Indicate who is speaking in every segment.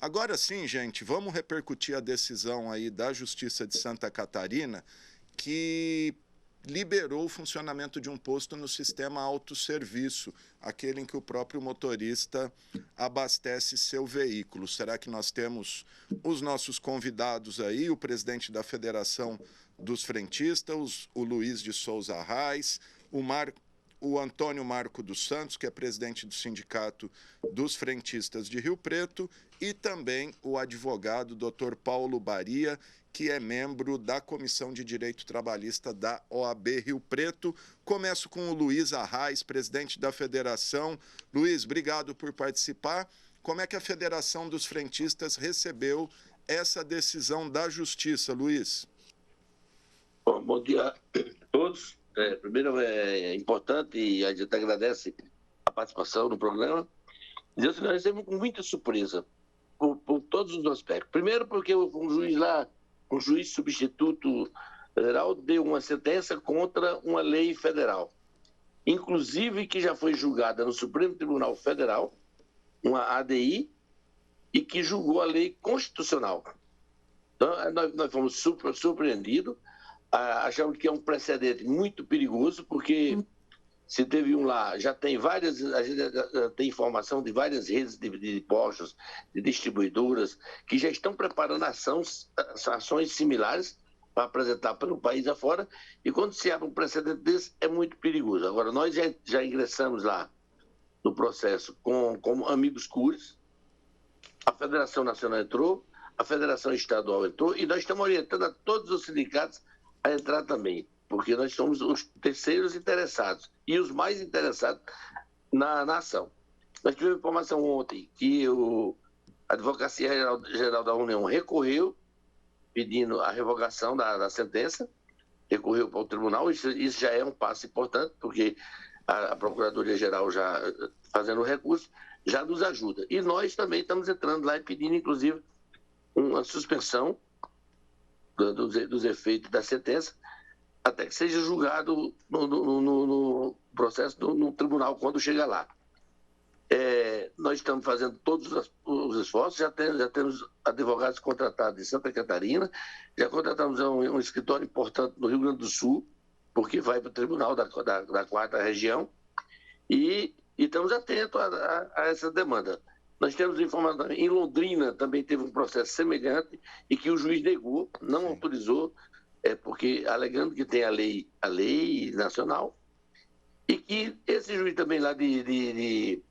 Speaker 1: Agora sim, gente, vamos repercutir a decisão aí da Justiça de Santa Catarina, que liberou o funcionamento de um posto no sistema autosserviço, aquele em que o próprio motorista abastece seu veículo. Será que nós temos os nossos convidados aí, o presidente da Federação dos Frentistas, o Luiz de Souza Arraes, o Antônio Marco dos Santos, que é presidente do Sindicato dos Frentistas de Rio Preto, e também o advogado Dr. Paulo Baria, que é membro da Comissão de Direito Trabalhista da OAB Rio Preto. Começo com o Luiz Arraes, presidente da Federação. Luiz, obrigado por participar. Como é que a Federação dos Frentistas recebeu essa decisão da Justiça, Luiz?
Speaker 2: Bom dia a todos. Primeiro, é importante, e a gente agradece a participação no programa, dizer que nós recebemos com muita surpresa, por todos os aspectos. Primeiro, porque um juiz substituto federal deu uma sentença contra uma lei federal, inclusive que já foi julgada no Supremo Tribunal Federal, uma ADI, e que julgou a lei constitucional. Então, nós fomos surpreendidos, achamos que é um precedente muito perigoso, porque se teve um lá, já tem várias, a gente já tem informação de várias redes de postos, de distribuidoras, que já estão preparando ações similares para apresentar pelo país afora, e quando se abre um precedente desse, é muito perigoso. Agora, nós já ingressamos lá no processo como amigos cures, a Federação Nacional entrou, a Federação Estadual entrou, e nós estamos orientando a todos os sindicatos a entrar também, porque nós somos os terceiros interessados e os mais interessados na ação. Nós tivemos informação ontem que a Advocacia Geral da União recorreu, pedindo a revogação da sentença, recorreu para o tribunal. Isso já é um passo importante, porque a Procuradoria-Geral já fazendo o recurso, já nos ajuda. E nós também estamos entrando lá e pedindo, inclusive, uma suspensão dos efeitos da sentença, até que seja julgado no processo no tribunal, quando chega lá. Nós estamos fazendo todos os esforços, já temos advogados contratados em Santa Catarina, já contratamos um escritório importante no Rio Grande do Sul, porque vai para o tribunal da 4ª região, e estamos atentos a essa demanda. Nós temos informação, em Londrina também teve um processo semelhante e que o juiz negou, não autorizou, porque alegando que tem a lei nacional, e que esse juiz também lá de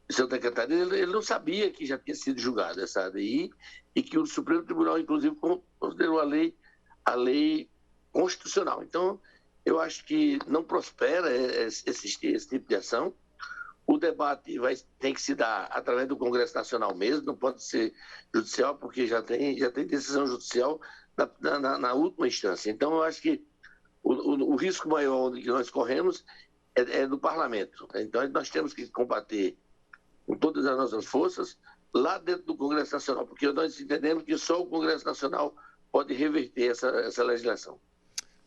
Speaker 2: Santa Catarina, ele não sabia que já tinha sido julgado essa ADI, e que o Supremo Tribunal, inclusive, considerou a lei constitucional. Então, eu acho que não prospera esse tipo de ação. O debate tem que se dar através do Congresso Nacional mesmo, não pode ser judicial, porque já tem decisão judicial na última instância. Então, eu acho que o risco maior que nós corremos é do parlamento. Então, nós temos que combater com todas as nossas forças lá dentro do Congresso Nacional, porque nós entendemos que só o Congresso Nacional pode reverter essa legislação.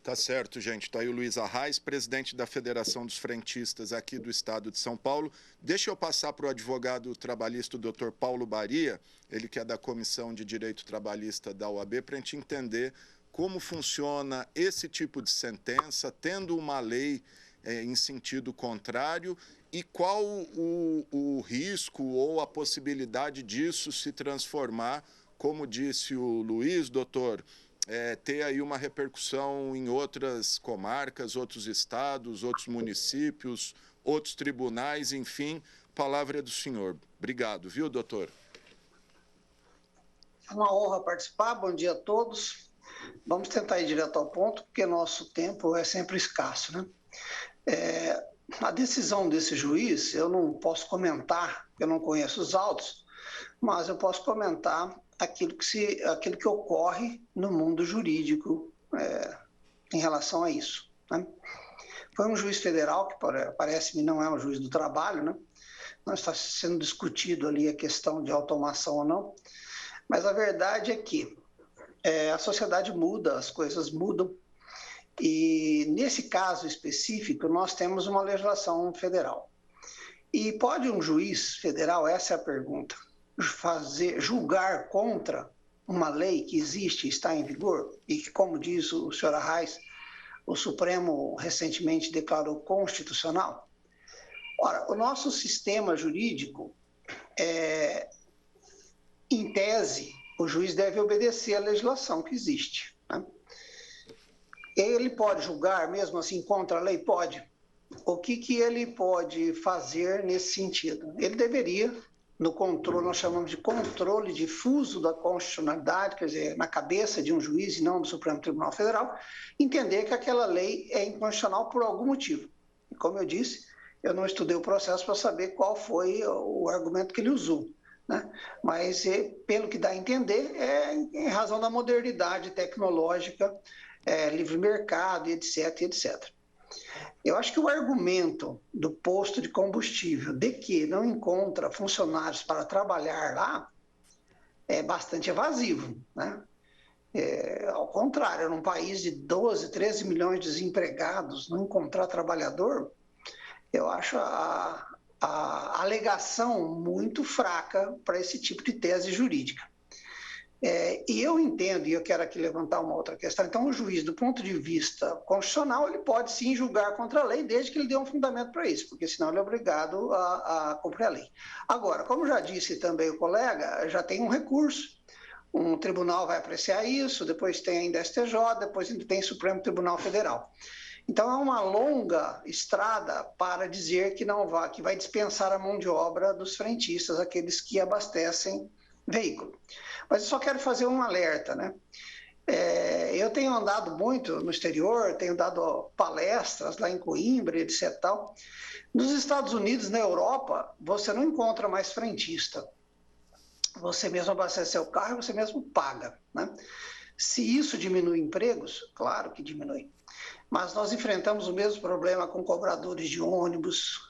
Speaker 1: Tá certo, gente. Está aí o Luiz Arraes, presidente da Federação dos Frentistas aqui do estado de São Paulo. Deixa eu passar para o advogado trabalhista, o Dr. Paulo Baria, ele que é da Comissão de Direito Trabalhista da OAB, para a gente entender como funciona esse tipo de sentença, tendo uma lei em sentido contrário, e qual o risco ou a possibilidade disso se transformar, como disse o Luiz, doutor, ter aí uma repercussão em outras comarcas, outros estados, outros municípios, outros tribunais, enfim, palavra é do senhor. Obrigado, viu, doutor?
Speaker 3: É uma honra participar, bom dia a todos. Vamos tentar ir direto ao ponto, porque nosso tempo é sempre escasso, né? A decisão desse juiz, eu não posso comentar, eu não conheço os autos, mas eu posso comentar aquilo que ocorre no mundo jurídico em relação a isso, né? Foi um juiz federal, que parece-me não é um juiz do trabalho, né? Não está sendo discutido ali a questão de automação ou não, mas a verdade é que a sociedade muda, as coisas mudam, e nesse caso específico nós temos uma legislação federal. E pode um juiz federal, essa é a pergunta, julgar contra uma lei que existe e está em vigor e que, como diz o senhor Arraes, o Supremo recentemente declarou constitucional? Ora, o nosso sistema jurídico, em tese, o juiz deve obedecer à legislação que existe, né? Ele pode julgar, mesmo assim, contra a lei? Pode. O que ele pode fazer nesse sentido? Ele deveria, no controle, nós chamamos de controle difuso da constitucionalidade, quer dizer, na cabeça de um juiz e não do Supremo Tribunal Federal, entender que aquela lei é inconstitucional por algum motivo. E, como eu disse, eu não estudei o processo para saber qual foi o argumento que ele usou, né? Mas, pelo que dá a entender, é em razão da modernidade tecnológica, livre mercado, etc, etc. Eu acho que o argumento do posto de combustível de que não encontra funcionários para trabalhar lá é bastante evasivo, né? Ao contrário, num país de 12, 13 milhões de desempregados, não encontrar trabalhador, eu acho a alegação muito fraca para esse tipo de tese jurídica. E eu entendo, e eu quero aqui levantar uma outra questão, então o juiz, do ponto de vista constitucional, ele pode sim julgar contra a lei, desde que ele dê um fundamento para isso, porque senão ele é obrigado a cumprir a lei. Agora, como já disse também o colega, já tem um recurso, um tribunal vai apreciar isso, depois tem ainda STJ, depois ainda tem Supremo Tribunal Federal. Então é uma longa estrada para dizer que vai dispensar a mão de obra dos frentistas, aqueles que abastecem veículo. Mas eu só quero fazer um alerta, né? Eu tenho andado muito no exterior, tenho dado palestras lá em Coimbra, etc. Tal. Nos Estados Unidos, na Europa, você não encontra mais frentista. Você mesmo abastece seu carro e você mesmo paga, né? Se isso diminui empregos, claro que diminui. Mas nós enfrentamos o mesmo problema com cobradores de ônibus,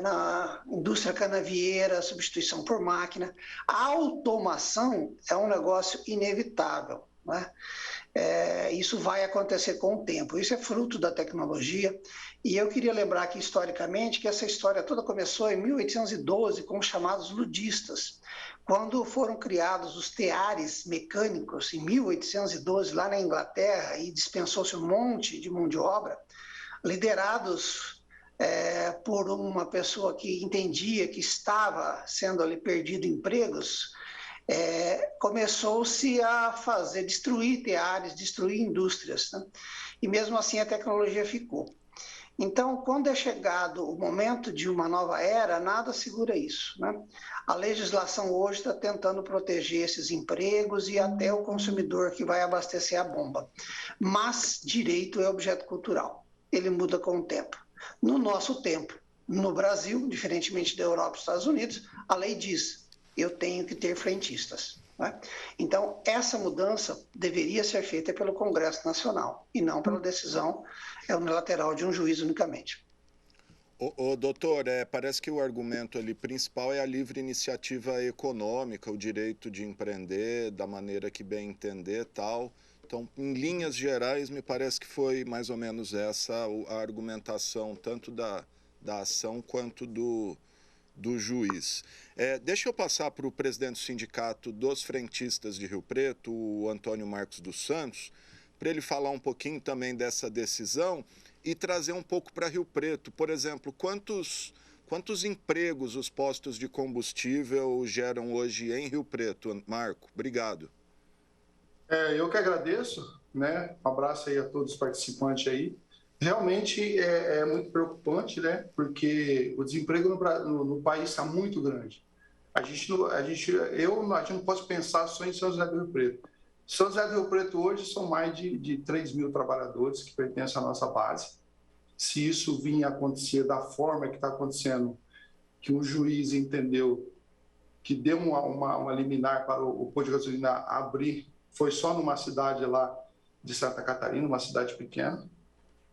Speaker 3: na indústria canavieira, substituição por máquina. A automação é um negócio inevitável, né? Isso vai acontecer com o tempo. Isso é fruto da tecnologia. E eu queria lembrar aqui, historicamente, que essa história toda começou em 1812 com os chamados ludistas, quando foram criados os teares mecânicos, em 1812, lá na Inglaterra, e dispensou-se um monte de mão de obra, liderados por uma pessoa que entendia que estava sendo ali perdido empregos, começou-se a destruir teares, destruir indústrias, né? E mesmo assim a tecnologia ficou. Então, quando é chegado o momento de uma nova era, nada segura isso, né? A legislação hoje está tentando proteger esses empregos e até o consumidor que vai abastecer a bomba. Mas direito é objeto cultural, ele muda com o tempo. No nosso tempo, no Brasil, diferentemente da Europa e dos Estados Unidos, a lei diz: eu tenho que ter frentistas, né? Então, essa mudança deveria ser feita pelo Congresso Nacional e não pela decisão unilateral de um juiz unicamente.
Speaker 1: Doutor, parece que o argumento ali principal é a livre iniciativa econômica, o direito de empreender da maneira que bem entender, tal. Então, em linhas gerais, me parece que foi mais ou menos essa a argumentação, tanto da ação quanto do juiz. Deixa eu passar para o presidente do Sindicato dos Frentistas de Rio Preto, o Antônio Marcos dos Santos, para ele falar um pouquinho também dessa decisão e trazer um pouco para Rio Preto. Por exemplo, quantos empregos os postos de combustível geram hoje em Rio Preto? Marco, obrigado.
Speaker 4: Eu que agradeço, né? Um abraço aí a todos os participantes aí. Realmente é muito preocupante, né? Porque o desemprego no país está muito grande. A gente não pode pensar só em São José do Rio Preto. São José do Rio Preto hoje são mais de 3 mil trabalhadores que pertencem à nossa base. Se isso vinha acontecer da forma que está acontecendo, que um juiz entendeu que deu uma liminar para o posto de gasolina abrir, foi só numa cidade lá de Santa Catarina, uma cidade pequena.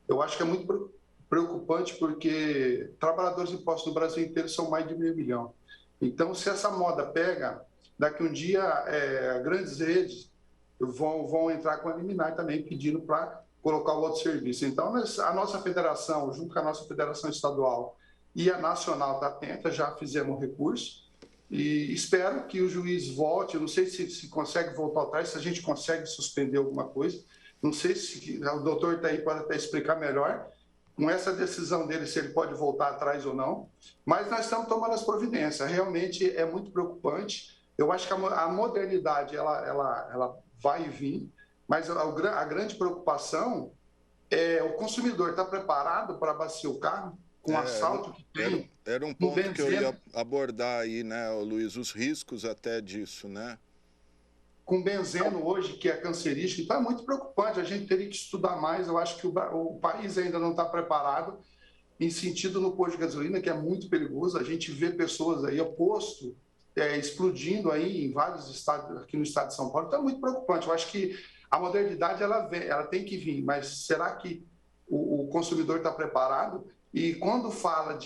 Speaker 4: Eu acho que é muito preocupante porque trabalhadores de postos no Brasil inteiro são mais de 500 mil. Então, se essa moda pega, daqui um dia grandes redes vão entrar com a liminar também pedindo para colocar o outro serviço. Então, a nossa federação, junto com a nossa federação estadual e a nacional está atenta, já fizemos recurso E espero que o juiz volte. Eu não sei se consegue voltar atrás, se a gente consegue suspender alguma coisa. Não sei se o doutor está aí para até explicar melhor com essa decisão dele, se ele pode voltar atrás ou não. Mas nós estamos tomando as providências. Realmente é muito preocupante. Eu acho que a modernidade ela vai vir, mas a grande preocupação é o consumidor estar preparado para abastecer o carro com o assalto que tem.
Speaker 1: Era um ponto que eu ia abordar aí, né, Luiz, os riscos até disso, né?
Speaker 4: Com benzeno hoje, que é cancerígeno, então é muito preocupante, a gente teria que estudar mais, eu acho que o país ainda não está preparado em sentido no posto de gasolina, que é muito perigoso, a gente vê pessoas aí, o posto explodindo aí em vários estados, aqui no estado de São Paulo, então é muito preocupante, eu acho que a modernidade ela tem que vir, mas será que o consumidor está preparado? E quando fala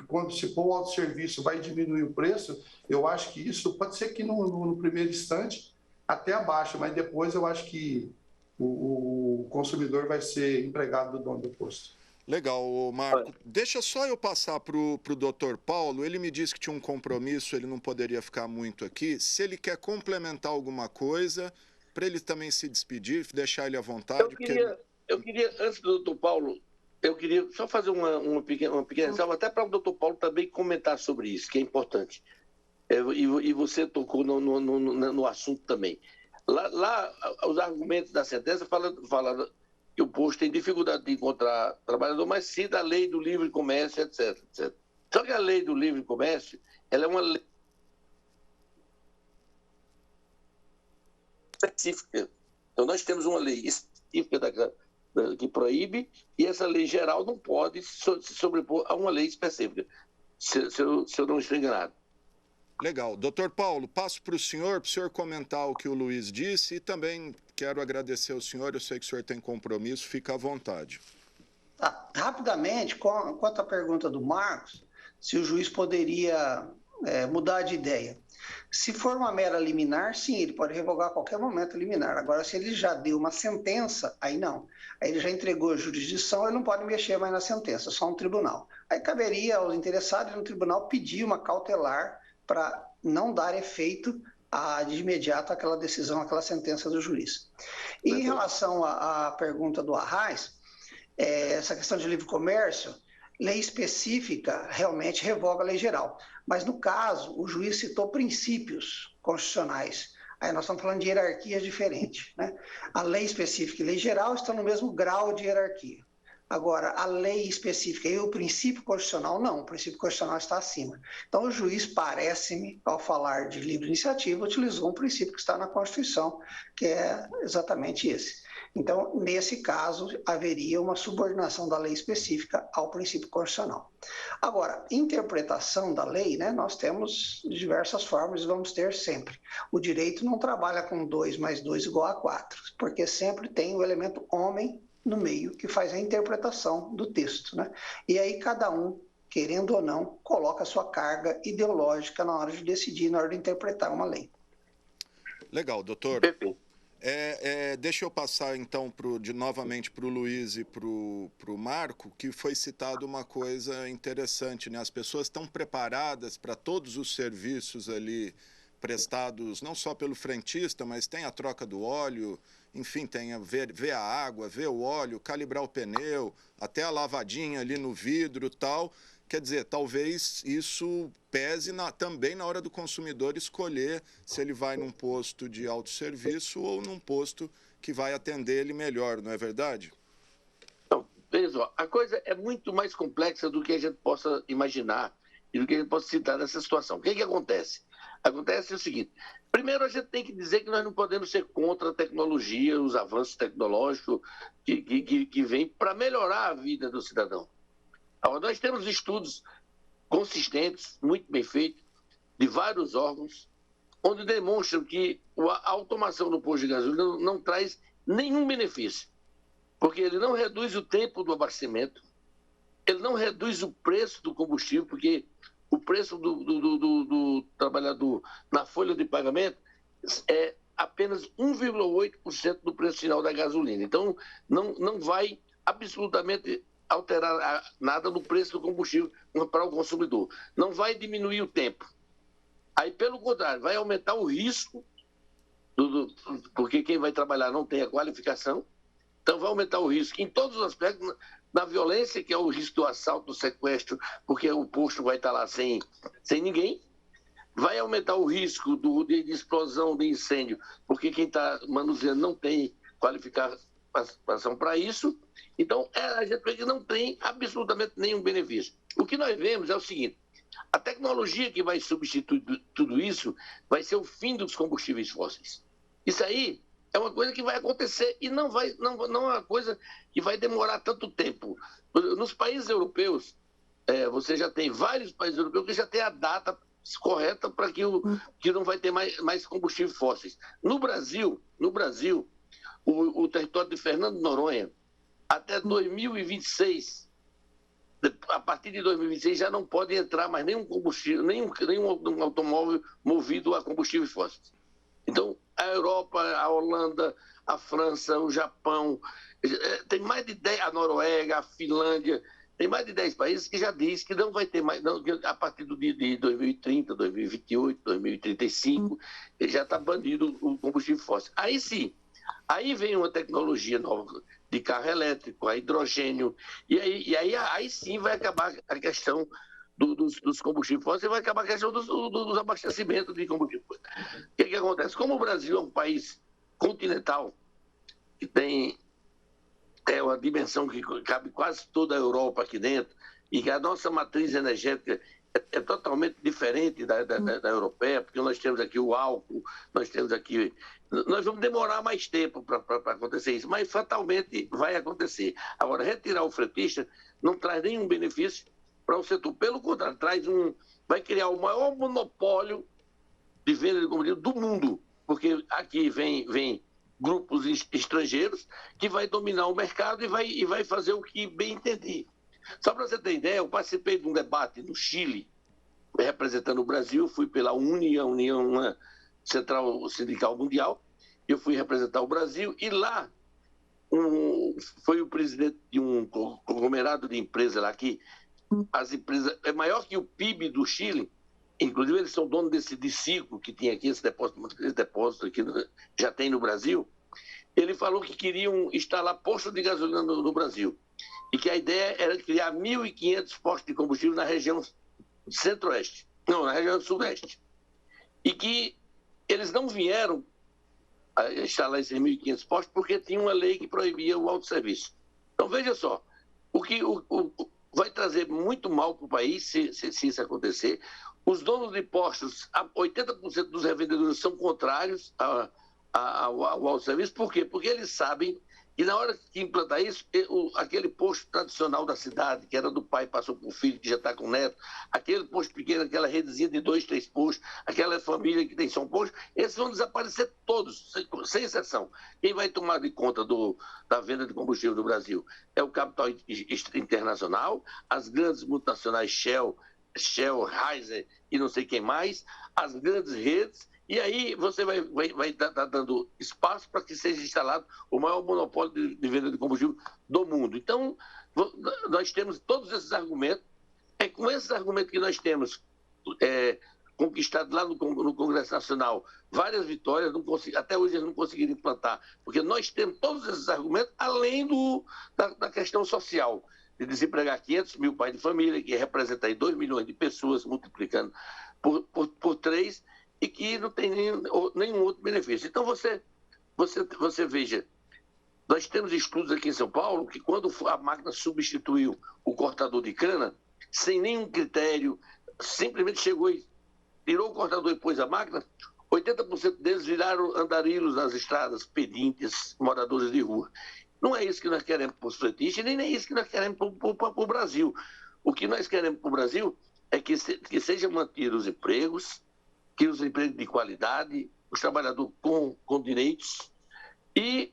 Speaker 4: quando se pôr o autosserviço vai diminuir o preço, eu acho que isso pode ser que no primeiro instante até abaixo, mas depois eu acho que o consumidor vai ser empregado do dono do posto.
Speaker 1: Legal, Marco. Deixa só eu passar para o Dr. Paulo. Ele me disse que tinha um compromisso, ele não poderia ficar muito aqui. Se ele quer complementar alguma coisa, para ele também se despedir, deixar ele à vontade.
Speaker 2: Eu queria, antes do Dr. Paulo, eu queria só fazer uma pequena ressalva, até para o Dr. Paulo também comentar sobre isso, que é importante. E você tocou no assunto também. Lá, os argumentos da sentença falam que o posto tem dificuldade de encontrar trabalhador, mas sim da lei do livre comércio, etc. Só que a lei do livre comércio, ela é uma lei específica. Então, nós temos uma lei específica que proíbe, e essa lei geral não pode se sobrepor a uma lei específica, se eu não estou enganado.
Speaker 1: Legal. Doutor Paulo, passo para o senhor comentar o que o Luiz disse e também quero agradecer ao senhor, eu sei que o senhor tem compromisso, fica à vontade.
Speaker 3: Rapidamente, quanto à pergunta do Marcos, se o juiz poderia mudar de ideia. Se for uma mera liminar, sim, ele pode revogar a qualquer momento a liminar. Agora, se ele já deu uma sentença, aí não. Aí ele já entregou a jurisdição, ele não pode mexer mais na sentença, só um tribunal. Aí caberia aos interessados no tribunal pedir uma cautelar para não dar efeito de imediato àquela decisão, àquela sentença do juiz. E em relação à pergunta do Arraes, essa questão de livre comércio, lei específica realmente revoga a lei geral. Mas, no caso, o juiz citou princípios constitucionais. Aí nós estamos falando de hierarquias diferentes, né? A lei específica e a lei geral estão no mesmo grau de hierarquia. Agora, a lei específica e o princípio constitucional, não. O princípio constitucional está acima. Então, o juiz, parece-me, ao falar de livre iniciativa, utilizou um princípio que está na Constituição, que é exatamente esse. Então, nesse caso, haveria uma subordinação da lei específica ao princípio constitucional. Agora, interpretação da lei, né, nós temos diversas formas e vamos ter sempre. O direito não trabalha com 2 mais 2 igual a 4, porque sempre tem o elemento homem no meio que faz a interpretação do texto, né? E aí cada um, querendo ou não, coloca a sua carga ideológica na hora de decidir, na hora de interpretar uma lei.
Speaker 1: Legal, doutor. Deixa eu passar, então, novamente para o Luiz e para o Marco, que foi citado uma coisa interessante, né? As pessoas estão preparadas para todos os serviços ali prestados, não só pelo frentista, mas tem a troca do óleo, enfim, tem ver a água, ver o óleo, calibrar o pneu, até a lavadinha ali no vidro e tal. Quer dizer, talvez isso pese também na hora do consumidor escolher se ele vai num posto de autosserviço ou num posto que vai atender ele melhor, não é verdade?
Speaker 2: Então, veja só, a coisa é muito mais complexa do que a gente possa imaginar e do que a gente possa citar nessa situação. O que acontece? Acontece o seguinte: primeiro, a gente tem que dizer que nós não podemos ser contra a tecnologia, os avanços tecnológicos que vêm para melhorar a vida do cidadão. Nós temos estudos consistentes, muito bem feitos, de vários órgãos, onde demonstram que a automação no posto de gasolina não traz nenhum benefício, porque ele não reduz o tempo do abastecimento, ele não reduz o preço do combustível, porque o preço do trabalhador na folha de pagamento é apenas 1,8% do preço final da gasolina. Então, não vai absolutamente alterar nada no preço do combustível para o consumidor. Não vai diminuir o tempo. Aí, pelo contrário, vai aumentar o risco, porque quem vai trabalhar não tem a qualificação, então vai aumentar o risco em todos os aspectos, na violência, que é o risco do assalto, do sequestro, porque o posto vai estar lá sem ninguém, vai aumentar o risco de explosão, de incêndio, porque quem está manuseando não tem qualificação para isso. Então, a gente vê que não tem absolutamente nenhum benefício. O que nós vemos é o seguinte: a tecnologia que vai substituir tudo isso vai ser o fim dos combustíveis fósseis. Isso aí é uma coisa que vai acontecer e não é uma coisa que vai demorar tanto tempo. Nos países europeus, você já tem vários países europeus que já tem a data correta para que não vai ter mais combustíveis fósseis. No Brasil, o território de Fernando de Noronha, até 2026, a partir de 2026 já não pode entrar mais nenhum combustível, nenhum automóvel movido a combustíveis fósseis. Então, a Europa, a Holanda, a França, o Japão, tem mais de 10, a Noruega, a Finlândia, tem mais de 10 países que já diz que não vai ter mais, a partir de 2030, 2028, 2035, já está banido o combustível fóssil. Aí sim, aí vem uma tecnologia nova de carro elétrico, a hidrogênio, e aí sim vai acabar a questão dos combustíveis fósseis, e vai acabar a questão dos abastecimentos de combustível. O que acontece? Como o Brasil é um país continental, que tem uma dimensão que cabe quase toda a Europa aqui dentro, e que a nossa matriz energética é totalmente diferente da europeia, porque nós temos aqui o álcool, nós vamos demorar mais tempo para acontecer isso, mas fatalmente vai acontecer. Agora, retirar o fretista não traz nenhum benefício para o setor. Pelo contrário, vai criar o maior monopólio de venda de combustível do mundo, porque aqui vem grupos estrangeiros que vai dominar o mercado e vai fazer o que bem entender. Só para você ter ideia, eu participei de um debate no Chile, representando o Brasil, fui pela União, uma Central Sindical Mundial, eu fui representar o Brasil, e lá foi o presidente de um conglomerado de empresas lá, que as empresas é maior que o PIB do Chile, inclusive eles são donos desse Dicico que tinha aqui, esse depósito aqui já tem no Brasil. Ele falou que queriam instalar postos de gasolina no Brasil, e que a ideia era criar 1.500 postos de combustível na região centro-oeste, não, na região sudeste, e que eles não vieram a instalar esses 1.500 postos porque tinha uma lei que proibia o autosserviço. Então, veja só, vai trazer muito mal para o país se isso acontecer. Os donos de postos, 80% dos revendedores são contrários ao autosserviço. Por quê? Porque eles sabem que na hora que implantar isso, aquele posto tradicional da cidade, que era do pai, passou para o filho, que já está com o neto, aquele posto pequeno, aquela redezinha de 2, 3 postos, aquela família que tem só um posto, esses vão desaparecer todos, sem exceção. Quem vai tomar de conta da venda de combustível do Brasil é o capital internacional, as grandes multinacionais Shell, Heiser e não sei quem mais, as grandes redes. E aí você vai estar dando espaço para que seja instalado o maior monopólio de venda de combustível do mundo. Então, nós temos todos esses argumentos. É com esses argumentos que nós temos conquistado lá no Congresso Nacional várias vitórias, até hoje eles não conseguiram implantar, porque nós temos todos esses argumentos, além da questão social, de desempregar 500 mil pais de família, que representa aí 2 milhões de pessoas, multiplicando por 3, e que não tem nenhum outro benefício. Então, você veja, nós temos estudos aqui em São Paulo que quando a máquina substituiu o cortador de cana, sem nenhum critério, simplesmente chegou e tirou o cortador e pôs a máquina, 80% deles viraram andarilhos nas estradas, pedintes, moradores de rua. Não é isso que nós queremos para os fretistas, nem é isso que nós queremos para o Brasil. O que nós queremos para o Brasil é que sejam mantidos os empregos, que os empregos de qualidade, os trabalhadores com direitos e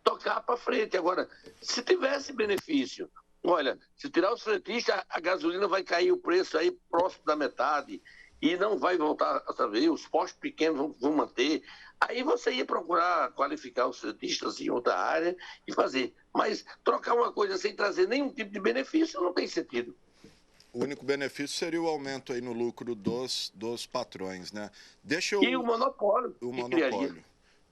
Speaker 2: tocar para frente. Agora, se tivesse benefício, olha, se tirar os fretistas, a gasolina vai cair o preço aí próximo da metade e não vai voltar a saber, os postos pequenos vão manter. Aí você ia procurar qualificar os fretistas em outra área e fazer. Mas trocar uma coisa sem trazer nenhum tipo de benefício não tem sentido.
Speaker 1: O único benefício seria o aumento aí no lucro dos patrões, né?
Speaker 2: E o monopólio.
Speaker 1: O monopólio.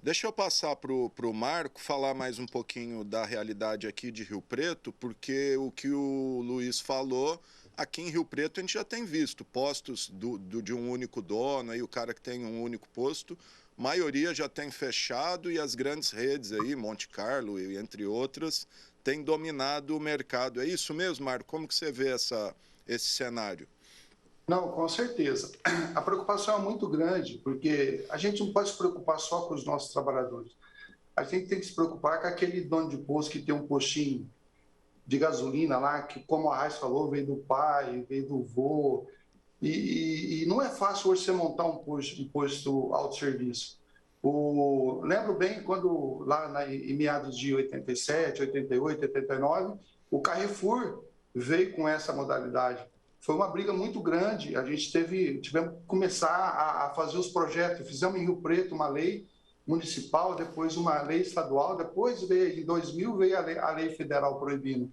Speaker 1: Deixa eu passar para o Marco falar mais um pouquinho da realidade aqui de Rio Preto, porque o que o Luiz falou, aqui em Rio Preto a gente já tem visto postos de um único dono, aí o cara que tem um único posto, maioria já tem fechado e as grandes redes aí, Monte Carlo e entre outras, têm dominado o mercado. É isso mesmo, Marco? Como que você vê esse cenário?
Speaker 4: Não, com certeza. A preocupação é muito grande, porque a gente não pode se preocupar só com os nossos trabalhadores. A gente tem que se preocupar com aquele dono de posto que tem um postinho de gasolina lá, que, como a Raiz falou, veio do pai, veio do vô. E não é fácil hoje você montar um posto autosserviço. Lembro bem quando, lá em meados de 87, 88, 89, o Carrefour veio com essa modalidade. Foi uma briga muito grande, a gente tivemos que começar a fazer os projetos, fizemos em Rio Preto uma lei municipal, depois uma lei estadual, depois em 2000 veio a lei federal proibindo.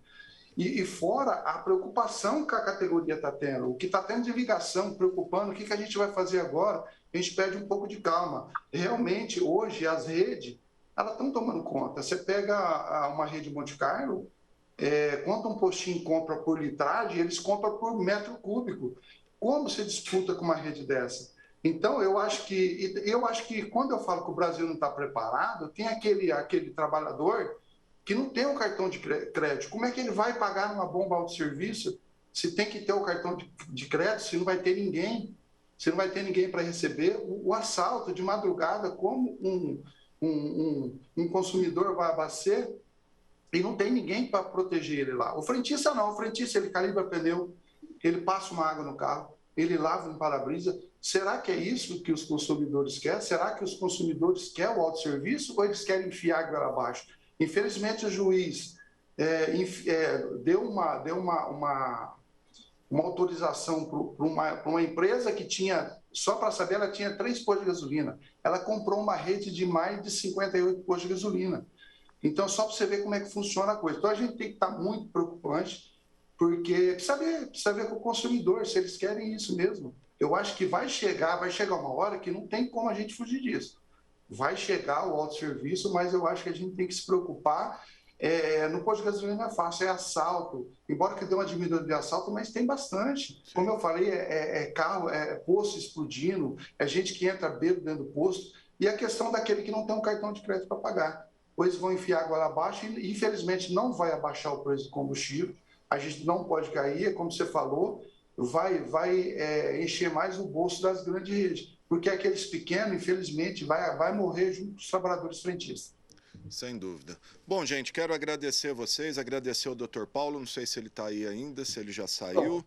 Speaker 4: E fora a preocupação que a categoria está tendo, o que está tendo de ligação, preocupando, o que a gente vai fazer agora, a gente pede um pouco de calma. Realmente, hoje, as redes, elas estão tomando conta. Você pega uma rede Monte Carlo, quando um postinho compra por litragem, eles compram por metro cúbico. Como você disputa com uma rede dessa? Então, eu acho que quando eu falo que o Brasil não está preparado, tem aquele trabalhador que não tem um cartão de crédito. Como é que ele vai pagar numa bomba autosserviço se tem que ter o cartão de crédito, se não vai ter ninguém? Se não vai ter ninguém para receber o assalto de madrugada, como um consumidor vai ser, e não tem ninguém para proteger ele lá. O frentista não, o frentista ele calibra pneu, ele passa uma água no carro, ele lava um para-brisa. Será que é isso que os consumidores querem? Será que os consumidores querem o autosserviço ou eles querem enfiar água abaixo? Infelizmente, o juiz deu uma autorização para uma empresa que tinha, só para saber, ela tinha 3 postos de gasolina. Ela comprou uma rede de mais de 58 postos de gasolina. Então, só para você ver como é que funciona a coisa. Então, a gente tem que estar muito preocupante, porque precisa ver com o consumidor, se eles querem isso mesmo. Eu acho que vai chegar uma hora que não tem como a gente fugir disso. Vai chegar o autosserviço, mas eu acho que a gente tem que se preocupar. No posto de gasolina não é fácil, é assalto. Embora que dê uma diminuída de assalto, mas tem bastante. Sim. Como eu falei, carro, posto explodindo, é gente que entra bêbado dentro do posto. E a questão daquele que não tem um cartão de crédito para pagar. Pois vão enfiar água lá abaixo e, infelizmente, não vai abaixar o preço do combustível. A gente não pode cair, como você falou, vai encher mais o bolso das grandes redes. Porque aqueles pequenos, infelizmente, vai morrer junto com os trabalhadores frentistas.
Speaker 1: Sem dúvida. Bom, gente, quero agradecer vocês, agradecer ao Dr. Paulo, não sei se ele está aí ainda, se ele já saiu.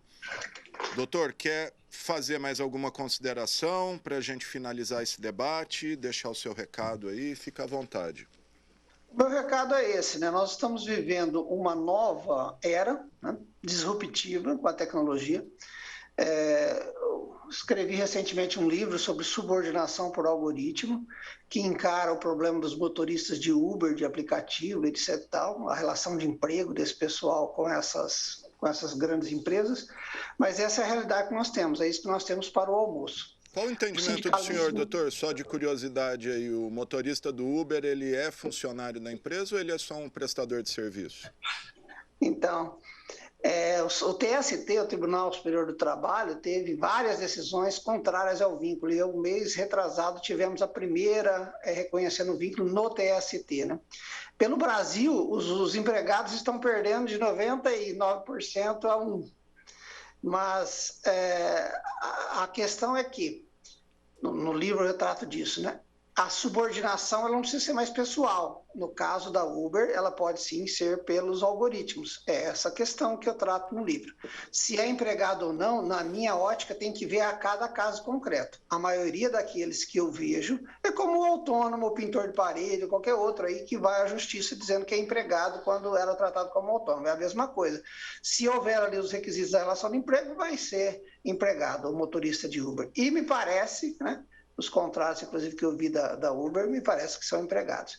Speaker 1: Doutor, quer fazer mais alguma consideração para a gente finalizar esse debate, deixar o seu recado aí, fica à vontade.
Speaker 3: O meu recado é esse, né? Nós estamos vivendo uma nova era, né, disruptiva com a tecnologia. Eu escrevi recentemente um livro sobre subordinação por algoritmo, que encara o problema dos motoristas de Uber, de aplicativo, etc. Tal, a relação de emprego desse pessoal com essas grandes empresas. Mas essa é a realidade que nós temos, é isso que nós temos para o almoço.
Speaker 1: Qual o entendimento do senhor, doutor? Só de curiosidade aí, o motorista do Uber, ele é funcionário da empresa ou ele é só um prestador de serviço?
Speaker 3: Então, o TST, o Tribunal Superior do Trabalho, teve várias decisões contrárias ao vínculo. E um mês retrasado tivemos a primeira reconhecendo o vínculo no TST, né? Pelo Brasil, os empregados estão perdendo de 99% a 1%. Mas a questão é que, no livro eu trato disso, né? A subordinação ela não precisa ser mais pessoal. No caso da Uber, ela pode sim ser pelos algoritmos. É essa questão que eu trato no livro. Se é empregado ou não, na minha ótica, tem que ver a cada caso concreto. A maioria daqueles que eu vejo é como o autônomo, o pintor de parede, qualquer outro aí que vai à justiça dizendo que é empregado quando era tratado como autônomo. É a mesma coisa. Se houver ali os requisitos da relação de emprego, vai ser empregado, o motorista de Uber. E me parece, né? Os contratos, inclusive, que eu vi da Uber, me parece que são empregados.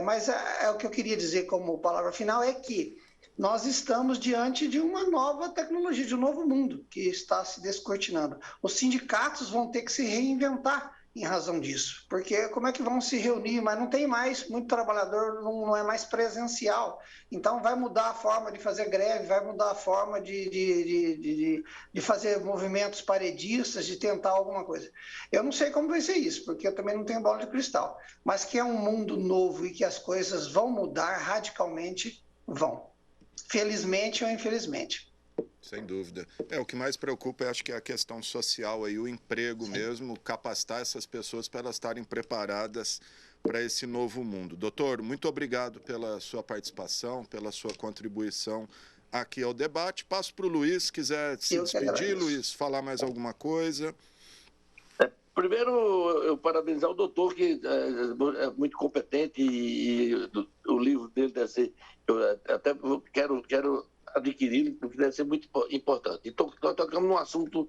Speaker 3: Mas o que eu queria dizer como palavra final é que nós estamos diante de uma nova tecnologia, de um novo mundo que está se descortinando. Os sindicatos vão ter que se reinventar em razão disso, porque como é que vão se reunir? Mas não tem mais, muito trabalhador não é mais presencial, então vai mudar a forma de fazer greve, vai mudar a forma de fazer movimentos paredistas, de tentar alguma coisa. Eu não sei como vai ser isso, porque eu também não tenho bola de cristal, mas que é um mundo novo e que as coisas vão mudar radicalmente, vão. Felizmente ou infelizmente.
Speaker 1: Sem dúvida. O que mais preocupa, acho que é a questão social aí, o emprego mesmo, capacitar essas pessoas para elas estarem preparadas para esse novo mundo. Doutor, muito obrigado pela sua participação, pela sua contribuição aqui ao debate. Passo para o Luiz, se quiser se despedir, Luiz, falar mais alguma coisa.
Speaker 2: Primeiro, eu parabenizar o doutor, que é muito competente e o livro dele deve ser... Eu até quero adquirir, porque deve ser muito importante. Então, nós tocamos num assunto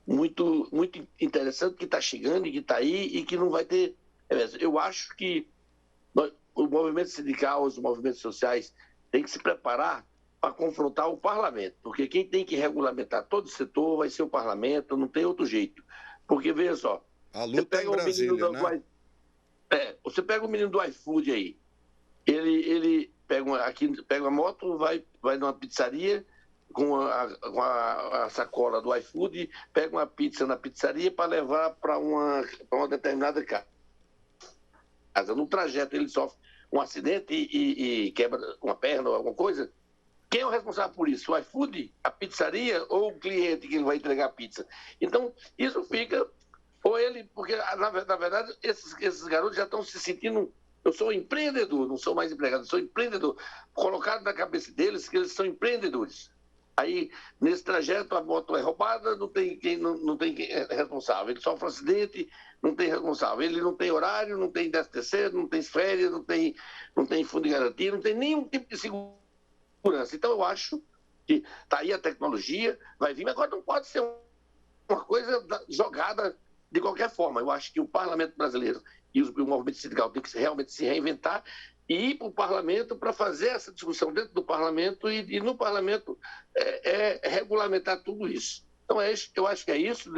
Speaker 2: muito interessante que está chegando e que está aí e que não vai ter... Eu acho que o movimento sindical, os movimentos sociais têm que se preparar para confrontar o parlamento, porque quem tem que regulamentar todo o setor vai ser o parlamento, não tem outro jeito. Porque, veja só,
Speaker 1: a luta em Brasília, né?
Speaker 2: Você pega o menino do iFood aí, ele pega a moto, vai numa pizzaria com a sacola do iFood, pega uma pizza na pizzaria para levar para uma determinada casa. No trajeto ele sofre um acidente e quebra uma perna ou alguma coisa. Quem é o responsável por isso? O iFood, a pizzaria ou o cliente que ele vai entregar a pizza? Então, isso fica... Ou ele, porque, na verdade, esses garotos já estão se sentindo... Eu sou empreendedor, não sou mais empregado, eu sou empreendedor. Colocado na cabeça deles que eles são empreendedores. Aí, nesse trajeto, a moto é roubada, não tem quem é responsável. Ele sofre um acidente, não tem responsável. Ele não tem horário, não tem 13º, não tem férias, não tem fundo de garantia, não tem nenhum tipo de segurança. Então, eu acho que está aí a tecnologia, vai vir, mas agora não pode ser uma coisa jogada de qualquer forma. Eu acho que o parlamento brasileiro e o movimento sindical tem que realmente se reinventar e ir para o parlamento para fazer essa discussão dentro do parlamento e no parlamento regulamentar tudo isso. Então, eu acho que é isso.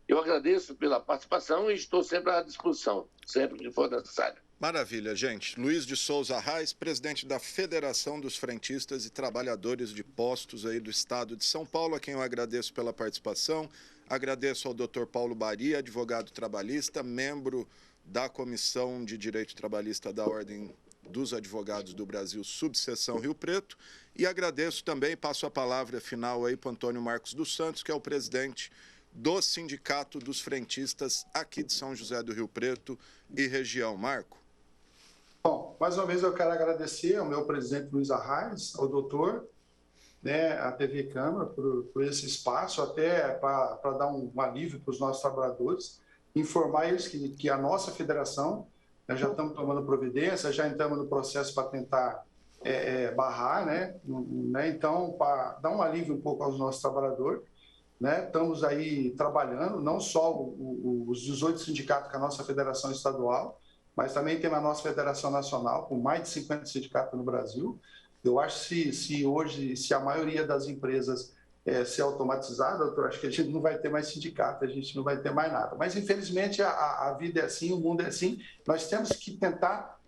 Speaker 2: Eu agradeço pela participação e estou sempre à disposição, sempre que for necessário.
Speaker 1: Maravilha, gente. Luiz de Souza Arraes, presidente da Federação dos Frentistas e Trabalhadores de Postos aí do Estado de São Paulo, a quem eu agradeço pela participação. Agradeço ao Dr. Paulo Baria, advogado trabalhista, membro da Comissão de Direito Trabalhista da Ordem dos Advogados do Brasil, subseção Rio Preto. E agradeço também, passo a palavra final aí para o Antônio Marcos dos Santos, que é o presidente do Sindicato dos Frentistas aqui de São José do Rio Preto e região. Marco.
Speaker 4: Bom, mais uma vez eu quero agradecer ao meu presidente Luiz Arraes, ao doutor, a TV Câmara, por esse espaço, até para dar um alívio para os nossos trabalhadores, informar eles que a nossa federação, nós já estamos tomando providência, já entramos no processo para tentar barrar, então, para dar um alívio um pouco aos nossos trabalhadores, estamos aí trabalhando, não só os 18 sindicatos que a nossa federação estadual, mas também tem a nossa federação nacional, com mais de 50 sindicatos no Brasil. Eu acho que se a maioria das empresas ser automatizada, doutor, acho que a gente não vai ter mais sindicato, a gente não vai ter mais nada. Mas, infelizmente, a vida é assim, o mundo é assim. Nós temos que tentar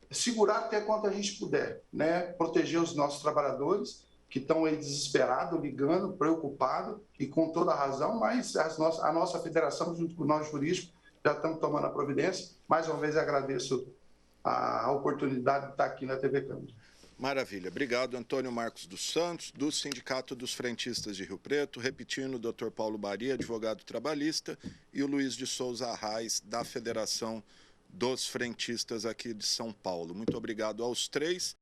Speaker 4: segurar até quanto a gente puder, proteger os nossos trabalhadores, que estão aí desesperados, ligando, preocupados, e com toda a razão, mas a nossa federação, junto com nós jurídicos, já estamos tomando a providência. Mais uma vez, agradeço a oportunidade de estar aqui na TV Câmara.
Speaker 1: Maravilha. Obrigado, Antônio Marcos dos Santos, do Sindicato dos Frentistas de Rio Preto, repetindo, o Dr. Paulo Baria, advogado trabalhista, e o Luiz de Souza Arraes, da Federação dos Frentistas aqui de São Paulo. Muito obrigado aos três.